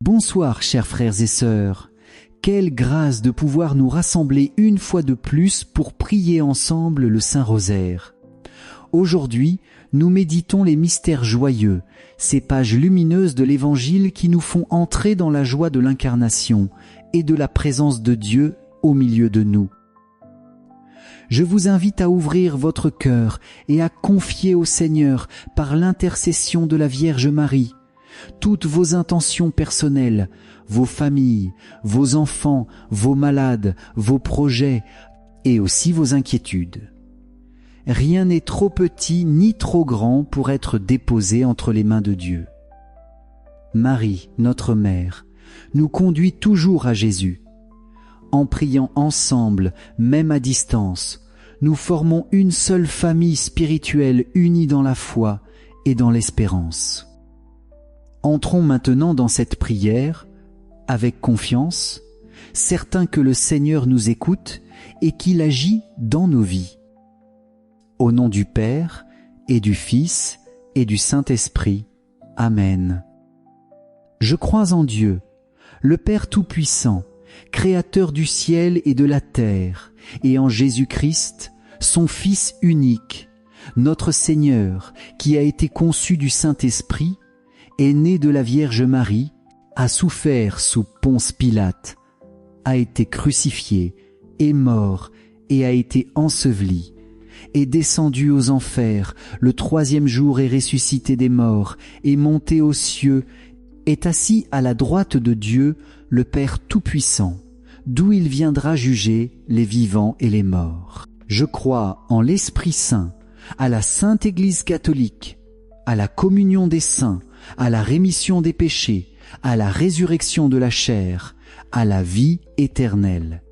Bonsoir, chers frères et sœurs. Quelle grâce de pouvoir nous rassembler une fois de plus pour prier ensemble le Saint-Rosaire. Aujourd'hui, nous méditons les mystères joyeux, ces pages lumineuses de l'Évangile qui nous font entrer dans la joie de l'incarnation et de la présence de Dieu au milieu de nous. Je vous invite à ouvrir votre cœur et à confier au Seigneur, par l'intercession de la Vierge Marie, toutes vos intentions personnelles, vos familles, vos enfants, vos malades, vos projets et aussi vos inquiétudes. Rien n'est trop petit ni trop grand pour être déposé entre les mains de Dieu. Marie, notre Mère, nous conduit toujours à Jésus. En priant ensemble, même à distance, nous formons une seule famille spirituelle unie dans la foi et dans l'espérance. Entrons maintenant dans cette prière avec confiance, certains que le Seigneur nous écoute et qu'il agit dans nos vies. Au nom du Père et du Fils et du Saint-Esprit. Amen. Je crois en Dieu, le Père Tout-Puissant, Créateur du ciel et de la terre, et en Jésus-Christ, son Fils unique, notre Seigneur, qui a été conçu du Saint-Esprit, est né de la Vierge Marie, a souffert sous Ponce Pilate, a été crucifié, est mort et a été enseveli, est descendu aux enfers, le troisième jour est ressuscité des morts, est monté aux cieux, est assis à la droite de Dieu, le Père Tout-Puissant, d'où il viendra juger les vivants et les morts. Je crois en l'Esprit Saint, à la Sainte Église catholique, à la communion des saints, à la rémission des péchés, à la résurrection de la chair, à la vie éternelle.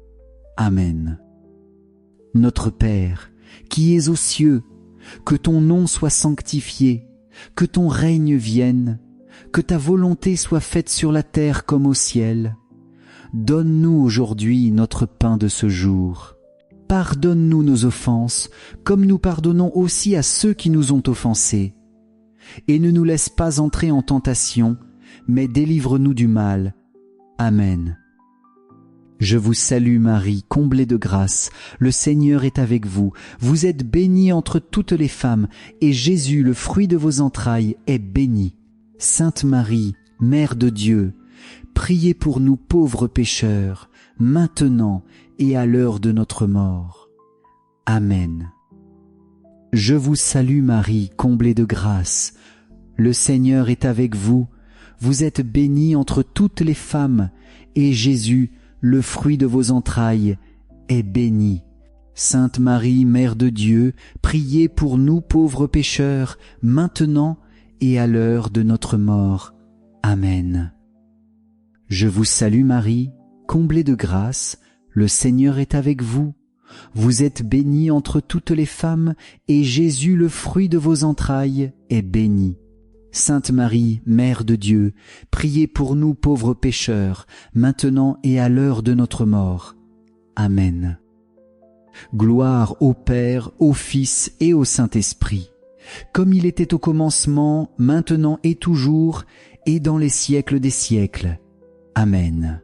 Amen. Notre Père, qui es aux cieux, que ton nom soit sanctifié, que ton règne vienne, que ta volonté soit faite sur la terre comme au ciel. Donne-nous aujourd'hui notre pain de ce jour. Pardonne-nous nos offenses, comme nous pardonnons aussi à ceux qui nous ont offensés. Et ne nous laisse pas entrer en tentation, mais délivre-nous du mal. Amen. Je vous salue Marie, comblée de grâce, le Seigneur est avec vous. Vous êtes bénie entre toutes les femmes, et Jésus, le fruit de vos entrailles, est béni. Sainte Marie, Mère de Dieu, priez pour nous pauvres pécheurs, maintenant et à l'heure de notre mort. Amen. Je vous salue Marie, comblée de grâce. Le Seigneur est avec vous. Vous êtes bénie entre toutes les femmes, et Jésus, le fruit de vos entrailles, est béni. Sainte Marie, Mère de Dieu, priez pour nous pauvres pécheurs, maintenant et à l'heure de notre mort. Amen. Je vous salue Marie, comblée de grâce, le Seigneur est avec vous. Vous êtes bénie entre toutes les femmes, et Jésus, le fruit de vos entrailles, est béni. Sainte Marie, Mère de Dieu, priez pour nous pauvres pécheurs, maintenant et à l'heure de notre mort. Amen. Gloire au Père, au Fils et au Saint-Esprit, comme il était au commencement, maintenant et toujours, et dans les siècles des siècles. Amen.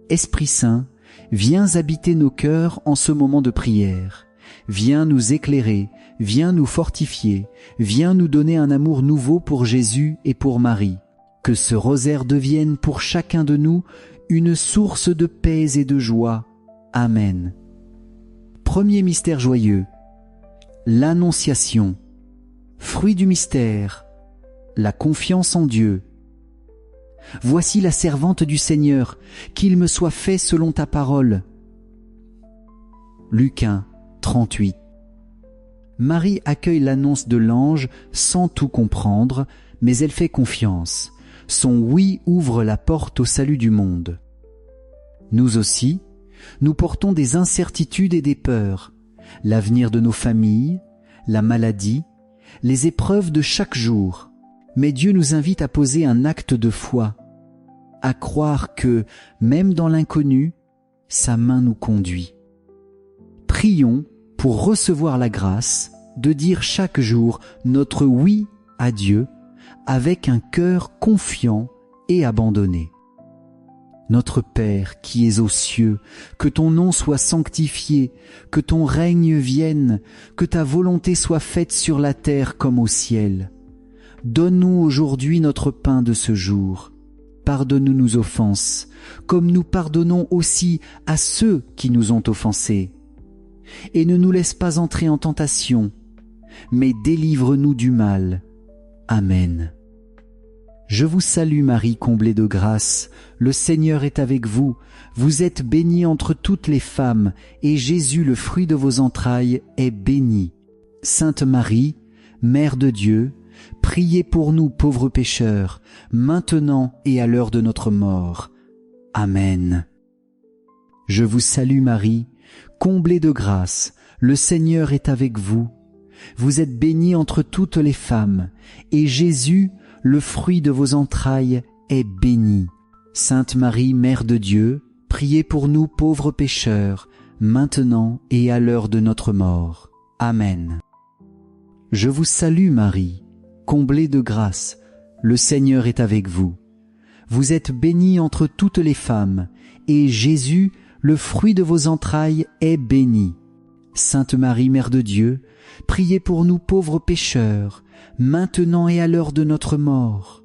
Esprit Saint, viens habiter nos cœurs en ce moment de prière. Viens nous éclairer, viens nous fortifier, viens nous donner un amour nouveau pour Jésus et pour Marie. Que ce rosaire devienne pour chacun de nous une source de paix et de joie. Amen. Premier mystère joyeux, l'Annonciation. Fruit du mystère, la confiance en Dieu. Voici la servante du Seigneur, qu'il me soit fait selon ta parole. Luc 1, 38. Marie accueille l'annonce de l'ange sans tout comprendre, mais elle fait confiance. Son oui ouvre la porte au salut du monde. Nous aussi, nous portons des incertitudes et des peurs, l'avenir de nos familles, la maladie, les épreuves de chaque jour. Mais Dieu nous invite à poser un acte de foi, à croire que, même dans l'inconnu, sa main nous conduit. Prions pour recevoir la grâce de dire chaque jour notre oui à Dieu avec un cœur confiant et abandonnés. Notre Père qui es aux cieux, que ton nom soit sanctifié, que ton règne vienne, que ta volonté soit faite sur la terre comme au ciel. Donne-nous aujourd'hui notre pain de ce jour. Pardonne-nous nos offenses, comme nous pardonnons aussi à ceux qui nous ont offensés. Et ne nous laisse pas entrer en tentation, mais délivre-nous du mal. Amen. Je vous salue Marie, comblée de grâce, le Seigneur est avec vous. Vous êtes bénie entre toutes les femmes, et Jésus, le fruit de vos entrailles, est béni. Sainte Marie, Mère de Dieu, priez pour nous pauvres pécheurs, maintenant et à l'heure de notre mort. Amen. Je vous salue Marie, comblée de grâce, le Seigneur est avec vous. Vous êtes bénie entre toutes les femmes, et Jésus, le fruit de vos entrailles, est béni. Sainte Marie, Mère de Dieu, priez pour nous pauvres pécheurs, maintenant et à l'heure de notre mort. Amen. Je vous salue Marie, comblée de grâce, le Seigneur est avec vous. Vous êtes bénie entre toutes les femmes, et Jésus, le fruit de vos entrailles, est béni. Sainte Marie, Mère de Dieu, priez pour nous pauvres pécheurs, maintenant et à l'heure de notre mort.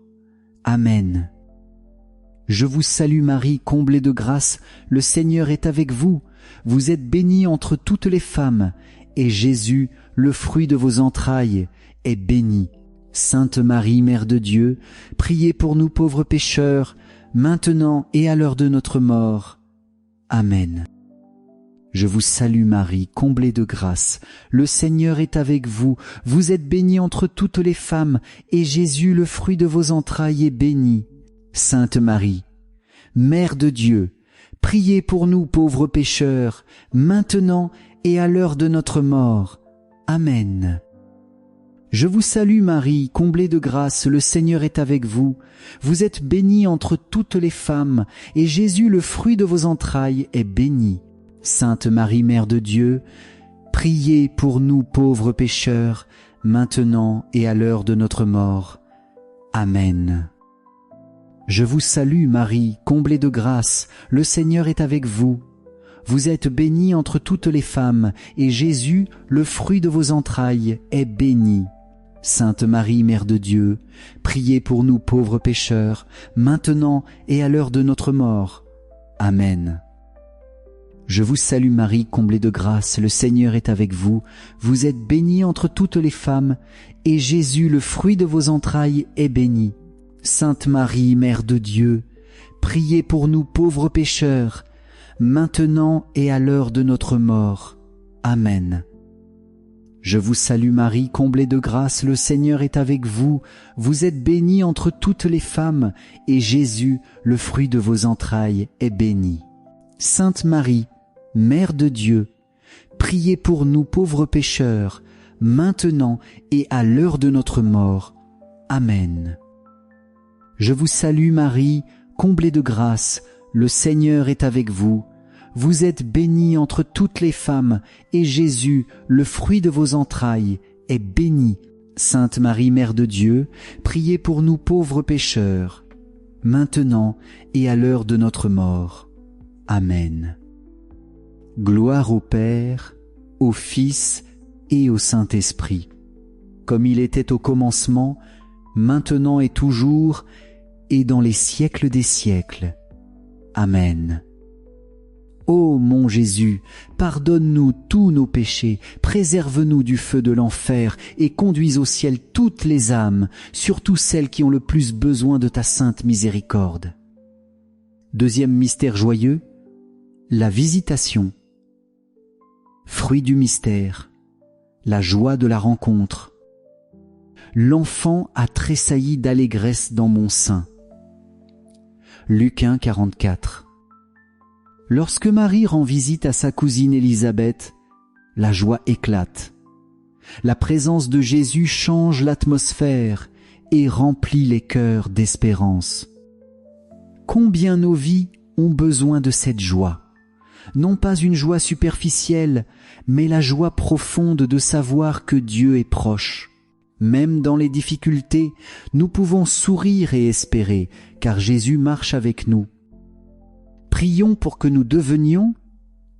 Amen. Je vous salue Marie, comblée de grâce, le Seigneur est avec vous. Vous êtes bénie entre toutes les femmes, et Jésus, le fruit de vos entrailles, est béni. Sainte Marie, Mère de Dieu, priez pour nous pauvres pécheurs, maintenant et à l'heure de notre mort. Amen. Je vous salue Marie, comblée de grâce, le Seigneur est avec vous, vous êtes bénie entre toutes les femmes, et Jésus, le fruit de vos entrailles, est béni. Sainte Marie, Mère de Dieu, priez pour nous pauvres pécheurs, maintenant et à l'heure de notre mort. Amen. Je vous salue Marie, comblée de grâce, le Seigneur est avec vous, vous êtes bénie entre toutes les femmes, et Jésus, le fruit de vos entrailles, est béni. Sainte Marie, Mère de Dieu, priez pour nous pauvres pécheurs, maintenant et à l'heure de notre mort. Amen. Je vous salue Marie, comblée de grâce, le Seigneur est avec vous. Vous êtes bénie entre toutes les femmes, et Jésus, le fruit de vos entrailles, est béni. Sainte Marie, Mère de Dieu, priez pour nous pauvres pécheurs, maintenant et à l'heure de notre mort. Amen. Je vous salue Marie, comblée de grâce, le Seigneur est avec vous. Vous êtes bénie entre toutes les femmes, et Jésus, le fruit de vos entrailles, est béni. Sainte Marie, Mère de Dieu, priez pour nous pauvres pécheurs, maintenant et à l'heure de notre mort. Amen. Je vous salue Marie, comblée de grâce, le Seigneur est avec vous. Vous êtes bénie entre toutes les femmes, et Jésus, le fruit de vos entrailles, est béni. Sainte Marie, Mère de Dieu, priez pour nous pauvres pécheurs, maintenant et à l'heure de notre mort. Amen. Je vous salue Marie, comblée de grâce, le Seigneur est avec vous. Vous êtes bénie entre toutes les femmes, et Jésus, le fruit de vos entrailles, est béni. Sainte Marie, Mère de Dieu, priez pour nous pauvres pécheurs, maintenant et à l'heure de notre mort. Amen. Gloire au Père, au Fils et au Saint-Esprit, comme il était au commencement, maintenant et toujours, et dans les siècles des siècles. Amen. Ô mon Jésus, pardonne-nous tous nos péchés, préserve-nous du feu de l'enfer et conduis au ciel toutes les âmes, surtout celles qui ont le plus besoin de ta sainte miséricorde. Deuxième mystère joyeux, la visitation. Fruit du mystère, la joie de la rencontre. L'enfant a tressailli d'allégresse dans mon sein. Luc 1, 44. Lorsque Marie rend visite à sa cousine Élisabeth, la joie éclate. La présence de Jésus change l'atmosphère et remplit les cœurs d'espérance. Combien nos vies ont besoin de cette joie, non pas une joie superficielle, mais la joie profonde de savoir que Dieu est proche. Même dans les difficultés, nous pouvons sourire et espérer, car Jésus marche avec nous. Prions pour que nous devenions,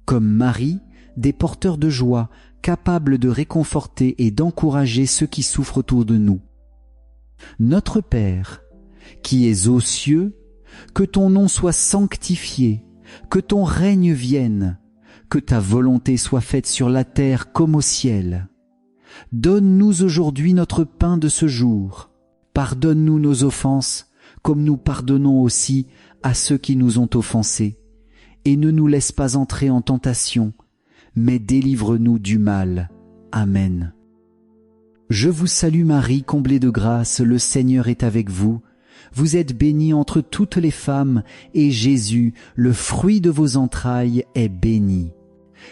comme Marie, des porteurs de joie, capables de réconforter et d'encourager ceux qui souffrent autour de nous. Notre Père, qui es aux cieux, que ton nom soit sanctifié, que ton règne vienne, que ta volonté soit faite sur la terre comme au ciel. Donne-nous aujourd'hui notre pain de ce jour. Pardonne-nous nos offenses, comme nous pardonnons aussi à ceux qui nous ont offensés. Et ne nous laisse pas entrer en tentation, mais délivre-nous du mal. Amen. Je vous salue Marie, comblée de grâce, le Seigneur est avec vous. Vous êtes bénie entre toutes les femmes, et Jésus, le fruit de vos entrailles, est béni.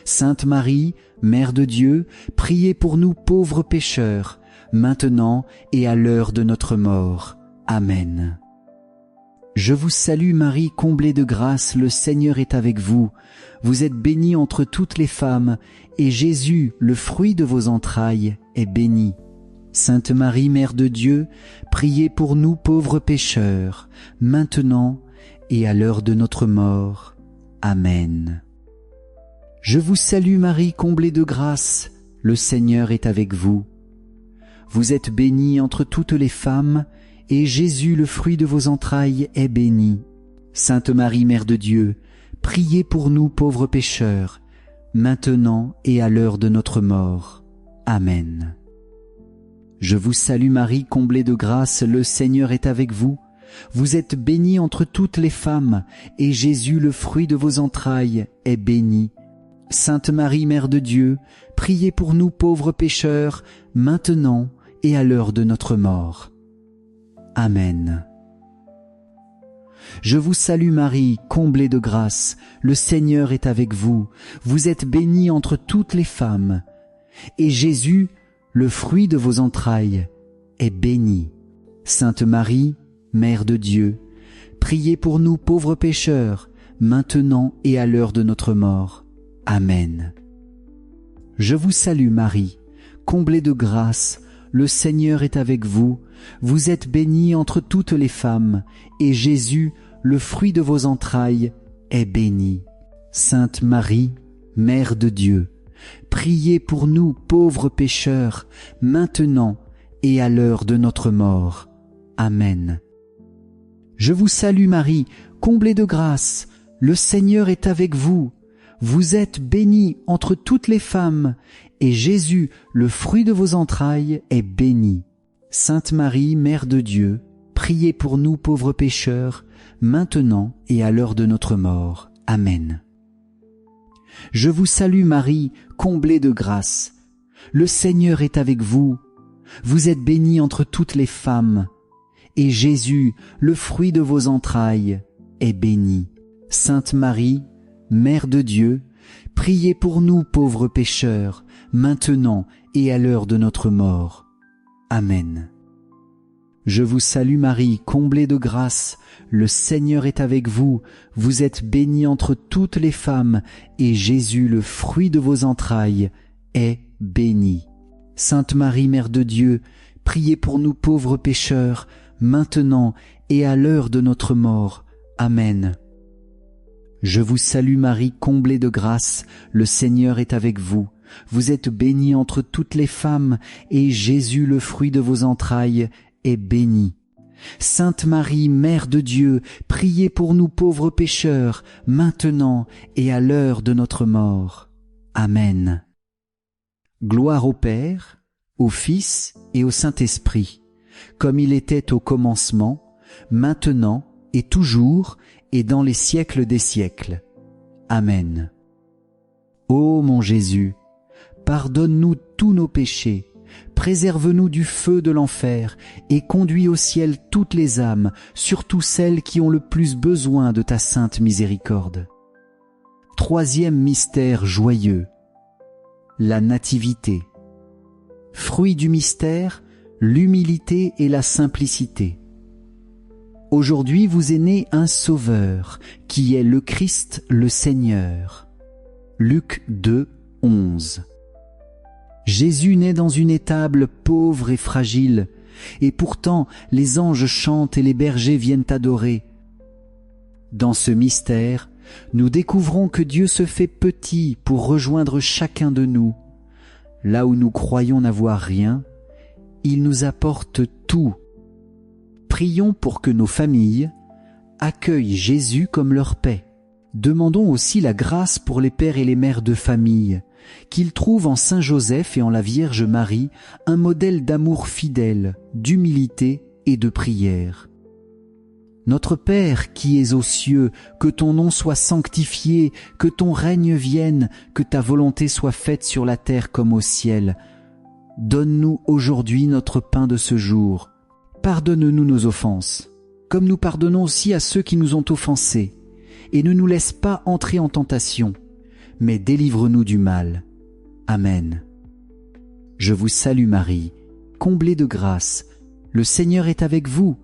Sainte Marie, Mère de Dieu, priez pour nous pauvres pécheurs, maintenant et à l'heure de notre mort. Amen. Je vous salue Marie, comblée de grâce, le Seigneur est avec vous. Vous êtes bénie entre toutes les femmes, et Jésus, le fruit de vos entrailles, est béni. Sainte Marie, Mère de Dieu, priez pour nous pauvres pécheurs, maintenant et à l'heure de notre mort. Amen. Je vous salue Marie, comblée de grâce, le Seigneur est avec vous. Vous êtes bénie entre toutes les femmes, et Jésus, le fruit de vos entrailles, est béni. Sainte Marie, Mère de Dieu, priez pour nous pauvres pécheurs, maintenant et à l'heure de notre mort. Amen. Je vous salue Marie, comblée de grâce, le Seigneur est avec vous. Vous êtes bénie entre toutes les femmes, et Jésus, le fruit de vos entrailles, est béni. Sainte Marie, Mère de Dieu, priez pour nous pauvres pécheurs, maintenant et à l'heure de notre mort. Amen. Je vous salue Marie, comblée de grâce, le Seigneur est avec vous. Vous êtes bénie entre toutes les femmes, et Jésus, le fruit de vos entrailles, est béni. Sainte Marie, Mère de Dieu, priez pour nous pauvres pécheurs, maintenant et à l'heure de notre mort. Amen. Je vous salue Marie, comblée de grâce, le Seigneur est avec vous. Vous êtes bénie entre toutes les femmes, et Jésus, le fruit de vos entrailles, est béni. Sainte Marie, Mère de Dieu, priez pour nous pauvres pécheurs, maintenant et à l'heure de notre mort. Amen. Je vous salue Marie, comblée de grâce, le Seigneur est avec vous. Vous êtes bénie entre toutes les femmes, et Jésus, le fruit de vos entrailles, est béni. Sainte Marie, Mère de Dieu, priez pour nous pauvres pécheurs, maintenant et à l'heure de notre mort. Amen. Je vous salue Marie, comblée de grâce. Le Seigneur est avec vous. Vous êtes bénie entre toutes les femmes, et Jésus, le fruit de vos entrailles, est béni. Sainte Marie, Mère de Dieu, priez pour nous pauvres pécheurs, maintenant et à l'heure de notre mort. Amen. Je vous salue Marie, comblée de grâce, le Seigneur est avec vous. Vous êtes bénie entre toutes les femmes, et Jésus, le fruit de vos entrailles, est béni. Sainte Marie, Mère de Dieu, priez pour nous pauvres pécheurs, maintenant et à l'heure de notre mort. Amen. Je vous salue Marie, comblée de grâce, le Seigneur est avec vous. Vous êtes bénie entre toutes les femmes, et Jésus, le fruit de vos entrailles, est béni. Sainte Marie, Mère de Dieu, priez pour nous pauvres pécheurs, maintenant et à l'heure de notre mort. Amen. Gloire au Père, au Fils et au Saint-Esprit, comme il était au commencement, maintenant et toujours, et dans les siècles des siècles. Amen. Ô mon Jésus, pardonne-nous tous nos péchés, préserve-nous du feu de l'enfer, et conduis au ciel toutes les âmes, surtout celles qui ont le plus besoin de ta sainte miséricorde. Troisième mystère joyeux, la Nativité. Fruit du mystère, l'humilité et la simplicité. Aujourd'hui vous est né un Sauveur, qui est le Christ le Seigneur. Luc 2, 11. Jésus naît dans une étable pauvre et fragile, et pourtant les anges chantent et les bergers viennent adorer. Dans ce mystère, nous découvrons que Dieu se fait petit pour rejoindre chacun de nous. Là où nous croyons n'avoir rien, il nous apporte tout. Prions pour que nos familles accueillent Jésus comme leur paix. Demandons aussi la grâce pour les pères et les mères de famille, qu'ils trouvent en Saint Joseph et en la Vierge Marie un modèle d'amour fidèle, d'humilité et de prière. Notre Père qui es aux cieux, que ton nom soit sanctifié, que ton règne vienne, que ta volonté soit faite sur la terre comme au ciel. Donne-nous aujourd'hui notre pain de ce jour. Pardonne-nous nos offenses, comme nous pardonnons aussi à ceux qui nous ont offensés. Et ne nous laisse pas entrer en tentation, mais délivre-nous du mal. Amen. Je vous salue Marie, comblée de grâce. Le Seigneur est avec vous.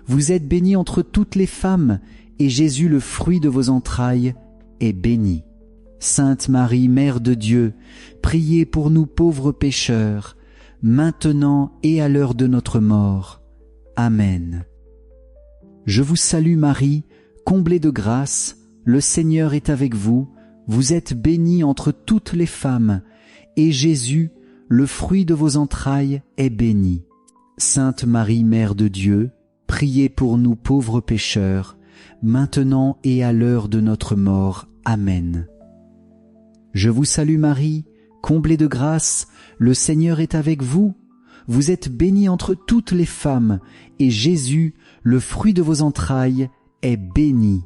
Vous êtes bénie entre toutes les femmes, et Jésus, le fruit de vos entrailles, est béni. Sainte Marie, Mère de Dieu, priez pour nous pauvres pécheurs, maintenant et à l'heure de notre mort. Amen. Je vous salue Marie, comblée de grâce, le Seigneur est avec vous, vous êtes bénie entre toutes les femmes, et Jésus, le fruit de vos entrailles, est béni. Sainte Marie, Mère de Dieu, priez pour nous pauvres pécheurs, maintenant et à l'heure de notre mort. Amen. Je vous salue Marie, comblée de grâce, le Seigneur est avec vous, vous êtes bénie entre toutes les femmes, et Jésus, le fruit de vos entrailles, est béni.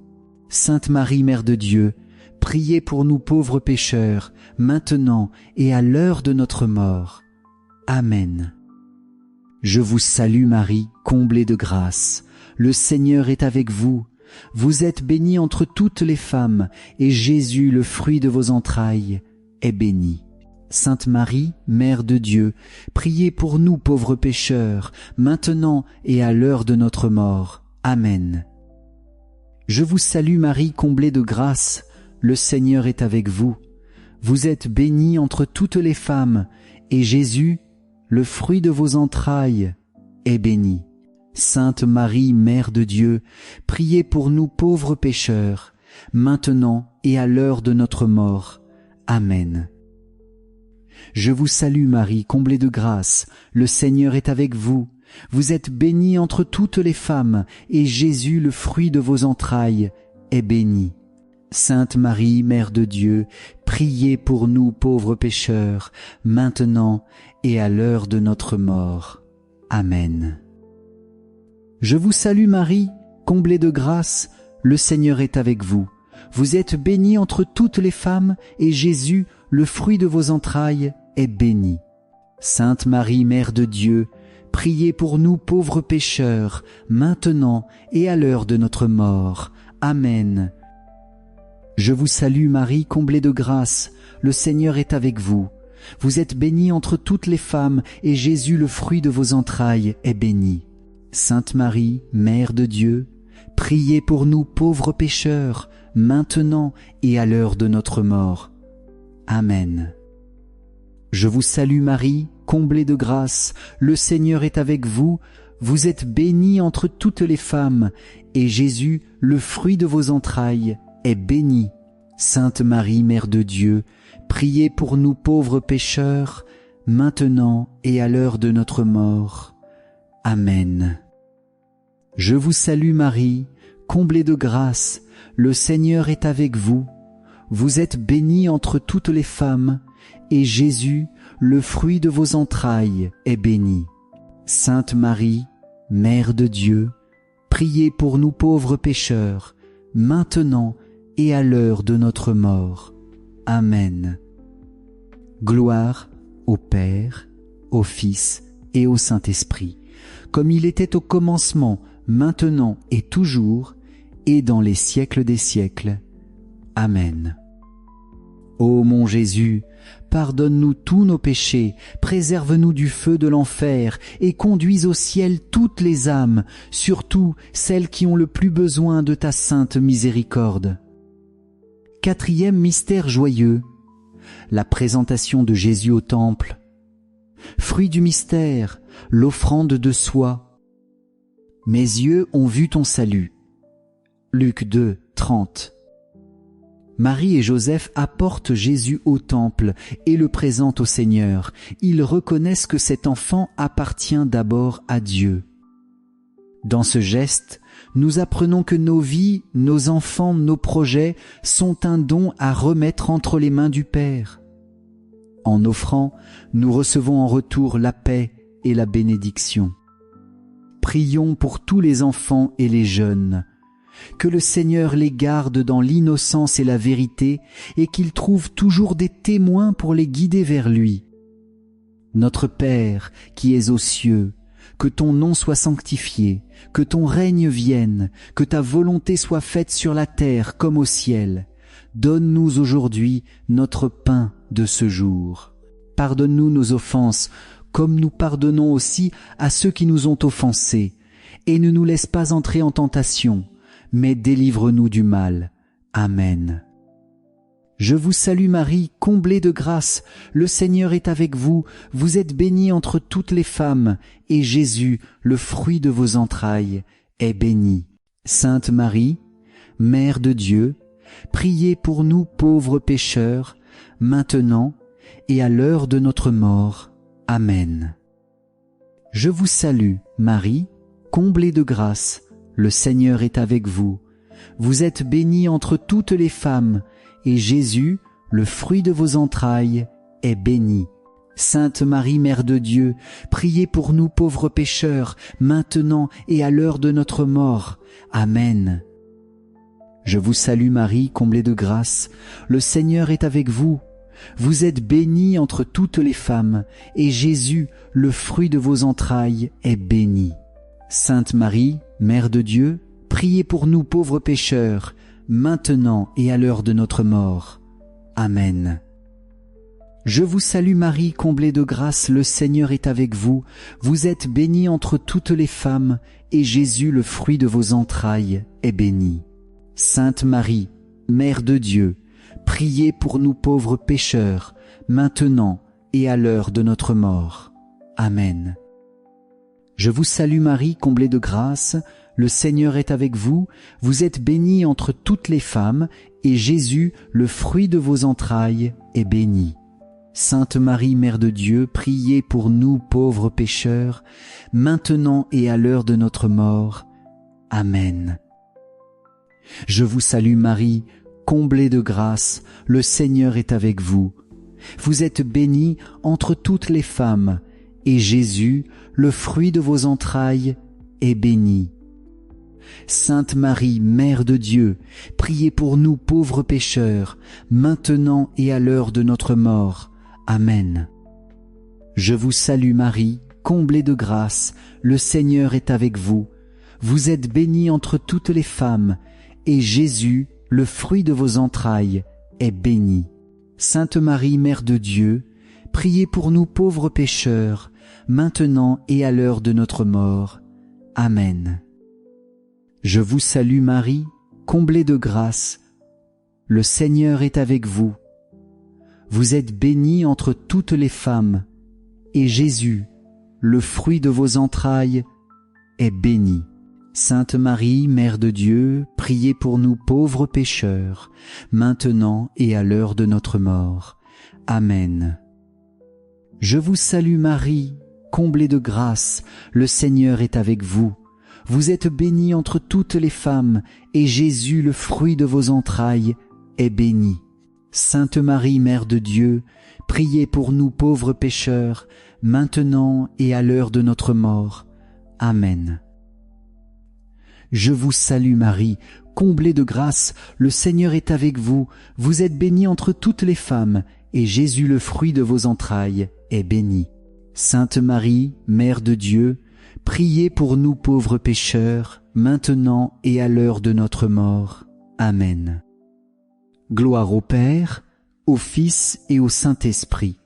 Sainte Marie, Mère de Dieu, priez pour nous pauvres pécheurs, maintenant et à l'heure de notre mort. Amen. Je vous salue Marie, comblée de grâce. Le Seigneur est avec vous. Vous êtes bénie entre toutes les femmes, et Jésus, le fruit de vos entrailles, est béni. Sainte Marie, Mère de Dieu, priez pour nous pauvres pécheurs, maintenant et à l'heure de notre mort. Amen. Je vous salue Marie, comblée de grâce. Le Seigneur est avec vous. Vous êtes bénie entre toutes les femmes, et Jésus, le fruit de vos entrailles, est béni. Sainte Marie, Mère de Dieu, priez pour nous pauvres pécheurs, maintenant et à l'heure de notre mort. Amen. Je vous salue Marie, comblée de grâce, le Seigneur est avec vous. Vous êtes bénie entre toutes les femmes, et Jésus, le fruit de vos entrailles, est béni. Sainte Marie, Mère de Dieu, priez pour nous pauvres pécheurs, maintenant et à l'heure de notre mort. Amen. Je vous salue Marie, comblée de grâce, le Seigneur est avec vous. Vous êtes bénie entre toutes les femmes, et Jésus, le fruit de vos entrailles, est béni. Sainte Marie, Mère de Dieu, priez pour nous pauvres pécheurs, maintenant et à l'heure de notre mort. Amen. Je vous salue Marie, comblée de grâce, le Seigneur est avec vous. Vous êtes bénie entre toutes les femmes, et Jésus, le fruit de vos entrailles, est béni. Sainte Marie, Mère de Dieu, priez pour nous pauvres pécheurs, maintenant et à l'heure de notre mort. Amen. Je vous salue Marie, comblée de grâce, le Seigneur est avec vous, vous êtes bénie entre toutes les femmes, et Jésus, le fruit de vos entrailles, est béni. Sainte Marie, Mère de Dieu, priez pour nous pauvres pécheurs, maintenant et à l'heure de notre mort. Amen. Je vous salue Marie, comblée de grâce, le Seigneur est avec vous. Vous êtes bénie entre toutes les femmes, et Jésus, le fruit de vos entrailles, est béni. Sainte Marie, Mère de Dieu, priez pour nous pauvres pécheurs, maintenant et à l'heure de notre mort. Amen. Gloire au Père, au Fils et au Saint-Esprit, comme il était au commencement, maintenant et toujours, et dans les siècles des siècles. Amen. Ô mon Jésus, pardonne-nous tous nos péchés, préserve-nous du feu de l'enfer, et conduis au ciel toutes les âmes, surtout celles qui ont le plus besoin de ta sainte miséricorde. Quatrième mystère joyeux, la présentation de Jésus au temple Fruit du mystère, l'offrande de soi. Mes yeux ont vu ton salut. Luc 2, 30. Marie et Joseph apportent Jésus au temple et le présentent au Seigneur. Ils reconnaissent que cet enfant appartient d'abord à Dieu. Dans ce geste, nous apprenons que nos vies, nos enfants, nos projets sont un don à remettre entre les mains du Père. En offrant, nous recevons en retour la paix et la bénédiction. Prions pour tous les enfants et les jeunes. Que le Seigneur les garde dans l'innocence et la vérité et qu'il trouve toujours des témoins pour les guider vers lui. Notre Père qui es aux cieux, que ton nom soit sanctifié, que ton règne vienne, que ta volonté soit faite sur la terre comme au ciel. Donne-nous aujourd'hui notre pain de ce jour. Pardonne-nous nos offenses, comme nous pardonnons aussi à ceux qui nous ont offensés. Et ne nous laisse pas entrer en tentation, mais délivre-nous du mal. Amen. Je vous salue Marie, comblée de grâce, le Seigneur est avec vous, vous êtes bénie entre toutes les femmes, et Jésus, le fruit de vos entrailles, est béni. Sainte Marie, Mère de Dieu, priez pour nous pauvres pécheurs, maintenant et à l'heure de notre mort. Amen. Je vous salue Marie, comblée de grâce, le Seigneur est avec vous, vous êtes bénie entre toutes les femmes, et Jésus, le fruit de vos entrailles, est béni. Sainte Marie, Mère de Dieu, priez pour nous pauvres pécheurs, maintenant et à l'heure de notre mort. Amen. Je vous salue Marie, comblée de grâce, le Seigneur est avec vous. Vous êtes bénie entre toutes les femmes, et Jésus, le fruit de vos entrailles, est béni. Sainte Marie, Mère de Dieu, priez pour nous pauvres pécheurs, maintenant et à l'heure de notre mort. Amen. Je vous salue Marie, comblée de grâce, le Seigneur est avec vous. Vous êtes bénie entre toutes les femmes, et Jésus, le fruit de vos entrailles, est béni. Sainte Marie, Mère de Dieu, priez pour nous pauvres pécheurs, maintenant et à l'heure de notre mort. Amen. Je vous salue Marie, comblée de grâce, le Seigneur est avec vous, vous êtes bénie entre toutes les femmes, et Jésus, le fruit de vos entrailles, est béni. Sainte Marie, Mère de Dieu, priez pour nous pauvres pécheurs, maintenant et à l'heure de notre mort. Amen. Je vous salue Marie, comblée de grâce, le Seigneur est avec vous. Vous êtes bénie entre toutes les femmes, et Jésus, le fruit de vos entrailles, est béni. Sainte Marie, Mère de Dieu, priez pour nous pauvres pécheurs, maintenant et à l'heure de notre mort. Amen. Je vous salue Marie, comblée de grâce, le Seigneur est avec vous. Vous êtes bénie entre toutes les femmes, et Jésus, le fruit de vos entrailles, est béni. Sainte Marie, Mère de Dieu, priez pour nous pauvres pécheurs, maintenant et à l'heure de notre mort. Amen. Je vous salue Marie, comblée de grâce, le Seigneur est avec vous. Vous êtes bénie entre toutes les femmes, et Jésus, le fruit de vos entrailles, est béni. Sainte Marie, Mère de Dieu, priez pour nous pauvres pécheurs, maintenant et à l'heure de notre mort. Amen. Je vous salue Marie, comblée de grâce, le Seigneur est avec vous. Vous êtes bénie entre toutes les femmes, et Jésus, le fruit de vos entrailles, est béni. Sainte Marie, Mère de Dieu, priez pour nous pauvres pécheurs, maintenant et à l'heure de notre mort. Amen. Je vous salue Marie, comblée de grâce, le Seigneur est avec vous. Vous êtes bénie entre toutes les femmes, et Jésus, le fruit de vos entrailles, est béni. Sainte Marie, Mère de Dieu, priez pour nous pauvres pécheurs, maintenant et à l'heure de notre mort. Amen. Gloire au Père, au Fils et au Saint-Esprit,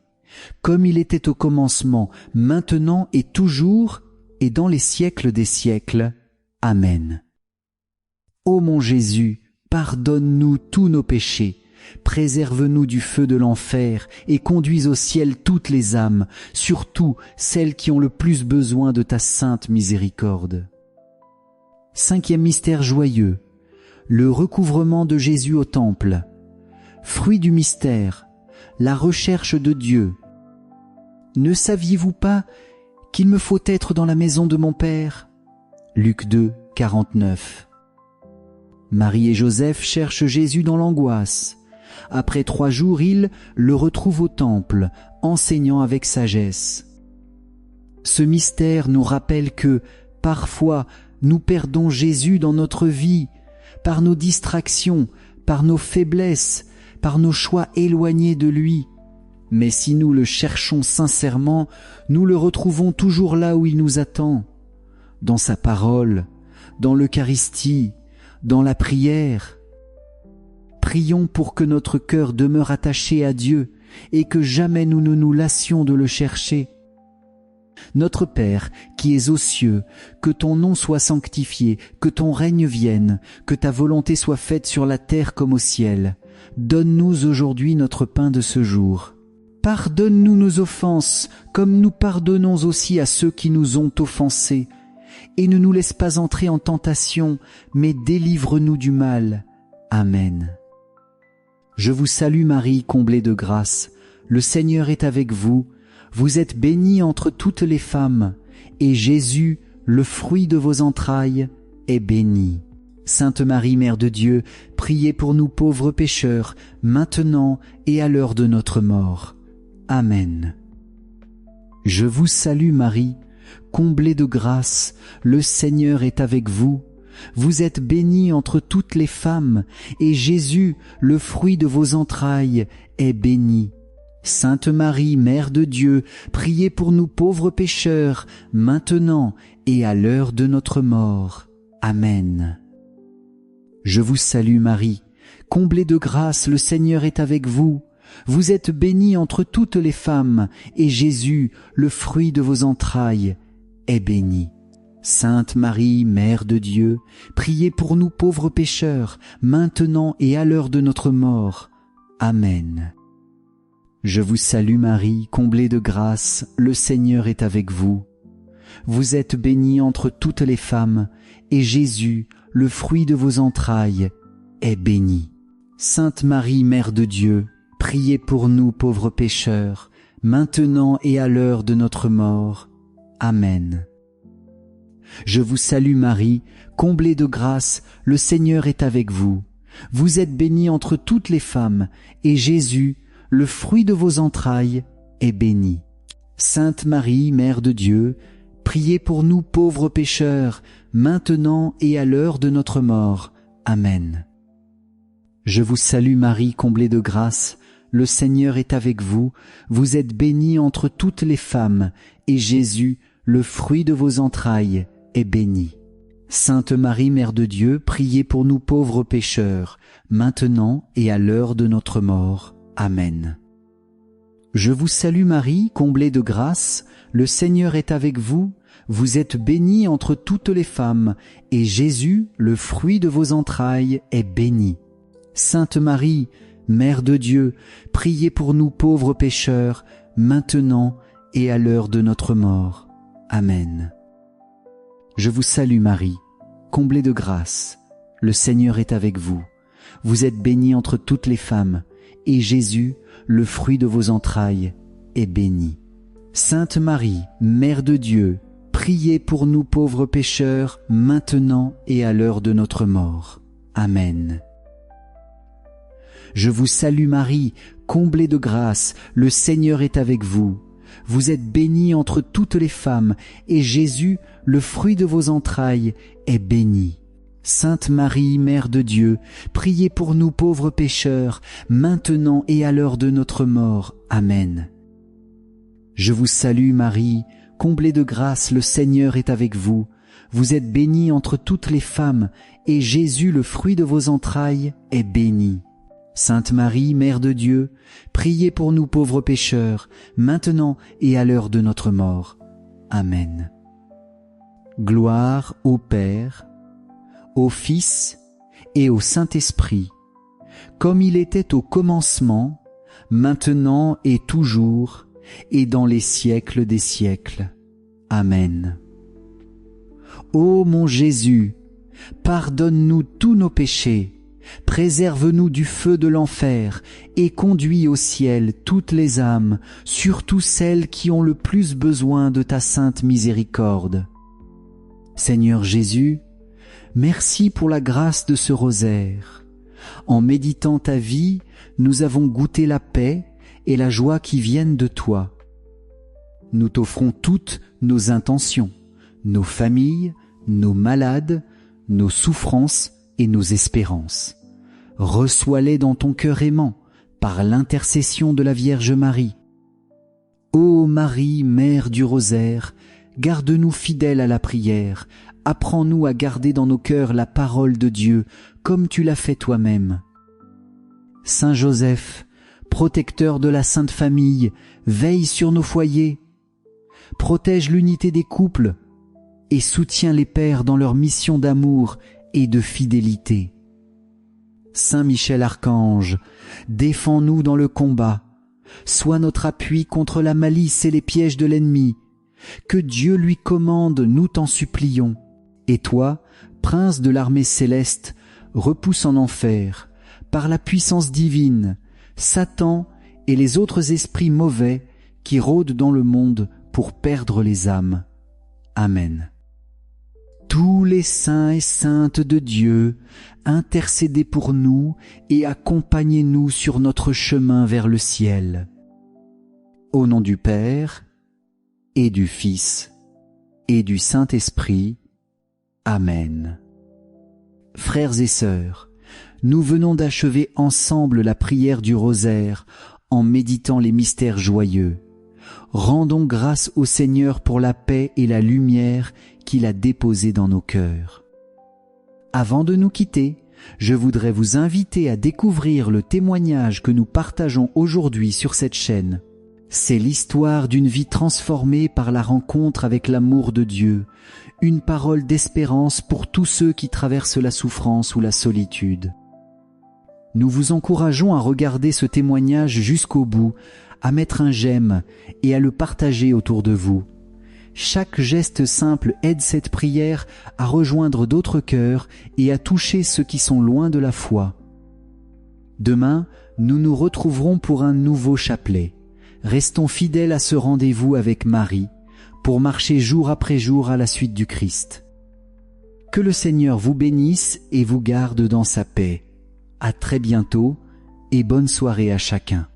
comme il était au commencement, maintenant et toujours, et dans les siècles des siècles. Amen. Ô mon Jésus, pardonne-nous tous nos péchés, préserve-nous du feu de l'enfer et conduis au ciel toutes les âmes, surtout celles qui ont le plus besoin de ta sainte miséricorde. Cinquième mystère joyeux, le recouvrement de Jésus au temple. Fruit du mystère, la recherche de Dieu. Ne saviez-vous pas qu'il me faut être dans la maison de mon Père? Luc 2, 49. Marie et Joseph cherchent Jésus dans l'angoisse. Après 3 jours, ils le retrouvent au temple, enseignant avec sagesse. Ce mystère nous rappelle que, parfois, nous perdons Jésus dans notre vie, par nos distractions, par nos faiblesses, par nos choix éloignés de lui. Mais si nous le cherchons sincèrement, nous le retrouvons toujours là où il nous attend, dans sa parole, dans l'Eucharistie, dans la prière. Prions pour que notre cœur demeure attaché à Dieu et que jamais nous ne nous lassions de le chercher. Notre Père, qui es aux cieux, que ton nom soit sanctifié, que ton règne vienne, que ta volonté soit faite sur la terre comme au ciel. Donne-nous aujourd'hui notre pain de ce jour. Pardonne-nous nos offenses, comme nous pardonnons aussi à ceux qui nous ont offensés. Et ne nous laisse pas entrer en tentation, mais délivre-nous du mal. Amen. Je vous salue Marie, comblée de grâce. Le Seigneur est avec vous. Vous êtes bénie entre toutes les femmes, et Jésus, le fruit de vos entrailles, est béni. Sainte Marie, Mère de Dieu, priez pour nous pauvres pécheurs, maintenant et à l'heure de notre mort. Amen. Je vous salue Marie, comblée de grâce, le Seigneur est avec vous. Vous êtes bénie entre toutes les femmes, et Jésus, le fruit de vos entrailles, est béni. Sainte Marie, Mère de Dieu, priez pour nous pauvres pécheurs, maintenant et à l'heure de notre mort. Amen. Je vous salue Marie, comblée de grâce, le Seigneur est avec vous. Vous êtes bénie entre toutes les femmes, et Jésus, le fruit de vos entrailles, est béni. Sainte Marie, Mère de Dieu, priez pour nous pauvres pécheurs, maintenant et à l'heure de notre mort. Amen. Je vous salue Marie, comblée de grâce, le Seigneur est avec vous. Vous êtes bénie entre toutes les femmes, et Jésus, le fruit de vos entrailles, est béni. Sainte Marie, Mère de Dieu, priez pour nous pauvres pécheurs, maintenant et à l'heure de notre mort. Amen. Je vous salue Marie, comblée de grâce, le Seigneur est avec vous. Vous êtes bénie entre toutes les femmes, et Jésus, le fruit de vos entrailles, est béni. Sainte Marie, Mère de Dieu, priez pour nous pauvres pécheurs, maintenant et à l'heure de notre mort. Amen. Je vous salue Marie, comblée de grâce, le Seigneur est avec vous. Vous êtes bénie entre toutes les femmes, et Jésus, le fruit de vos entrailles, est béni. Sainte Marie, Mère de Dieu, priez pour nous pauvres pécheurs, maintenant et à l'heure de notre mort. Amen. Je vous salue Marie, comblée de grâce, le Seigneur est avec vous. Vous êtes bénie entre toutes les femmes, et Jésus, le fruit de vos entrailles, est béni. Sainte Marie, Mère de Dieu, priez pour nous pauvres pécheurs, maintenant et à l'heure de notre mort. Amen. Je vous salue Marie, comblée de grâce, le Seigneur est avec vous. Vous êtes bénie entre toutes les femmes, et Jésus, le fruit de vos entrailles, est béni. Sainte Marie, Mère de Dieu, priez pour nous pauvres pécheurs, maintenant et à l'heure de notre mort. Amen. Je vous salue Marie, comblée de grâce, le Seigneur est avec vous. Vous êtes bénie entre toutes les femmes, et Jésus, le fruit de vos entrailles, est béni. Sainte Marie, Mère de Dieu, priez pour nous pauvres pécheurs, maintenant et à l'heure de notre mort. Amen. Je vous salue Marie, comblée de grâce, le Seigneur est avec vous. Vous êtes bénie entre toutes les femmes, et Jésus, le fruit de vos entrailles, est béni. Sainte Marie, Mère de Dieu, priez pour nous pauvres pécheurs, maintenant et à l'heure de notre mort. Amen. Gloire au Père, au Fils et au Saint-Esprit, comme il était au commencement, maintenant et toujours, et dans les siècles des siècles. Amen. Ô mon Jésus, pardonne-nous tous nos péchés, préserve-nous du feu de l'enfer et conduis au ciel toutes les âmes, surtout celles qui ont le plus besoin de ta sainte miséricorde. Seigneur Jésus, merci pour la grâce de ce rosaire. En méditant ta vie, nous avons goûté la paix et la joie qui viennent de toi. Nous t'offrons toutes nos intentions, nos familles, nos malades, nos souffrances et nos espérances. Reçois-les dans ton cœur aimant, par l'intercession de la Vierge Marie. Ô Marie, Mère du Rosaire, garde-nous fidèles à la prière, apprends-nous à garder dans nos cœurs la parole de Dieu, comme tu l'as fait toi-même. Saint Joseph, protecteur de la Sainte Famille, veille sur nos foyers, protège l'unité des couples et soutiens les pères dans leur mission d'amour et de fidélité. Saint Michel Archange, défends-nous dans le combat, sois notre appui contre la malice et les pièges de l'ennemi. Que Dieu lui commande, nous t'en supplions. Et toi, prince de l'armée céleste, repousse en enfer, par la puissance divine, Satan et les autres esprits mauvais qui rôdent dans le monde pour perdre les âmes. Amen. Tous les saints et saintes de Dieu, intercédez pour nous et accompagnez-nous sur notre chemin vers le ciel. Au nom du Père, et du Fils, et du Saint-Esprit. Amen. Frères et sœurs, nous venons d'achever ensemble la prière du rosaire en méditant les mystères joyeux. Rendons grâce au Seigneur pour la paix et la lumière qu'il a déposée dans nos cœurs. Avant de nous quitter, je voudrais vous inviter à découvrir le témoignage que nous partageons aujourd'hui sur cette chaîne. C'est l'histoire d'une vie transformée par la rencontre avec l'amour de Dieu, une parole d'espérance pour tous ceux qui traversent la souffrance ou la solitude. Nous vous encourageons à regarder ce témoignage jusqu'au bout, à mettre un j'aime et à le partager autour de vous. Chaque geste simple aide cette prière à rejoindre d'autres cœurs et à toucher ceux qui sont loin de la foi. Demain, nous nous retrouverons pour un nouveau chapelet. Restons fidèles à ce rendez-vous avec Marie pour marcher jour après jour à la suite du Christ. Que le Seigneur vous bénisse et vous garde dans sa paix. À très bientôt et bonne soirée à chacun.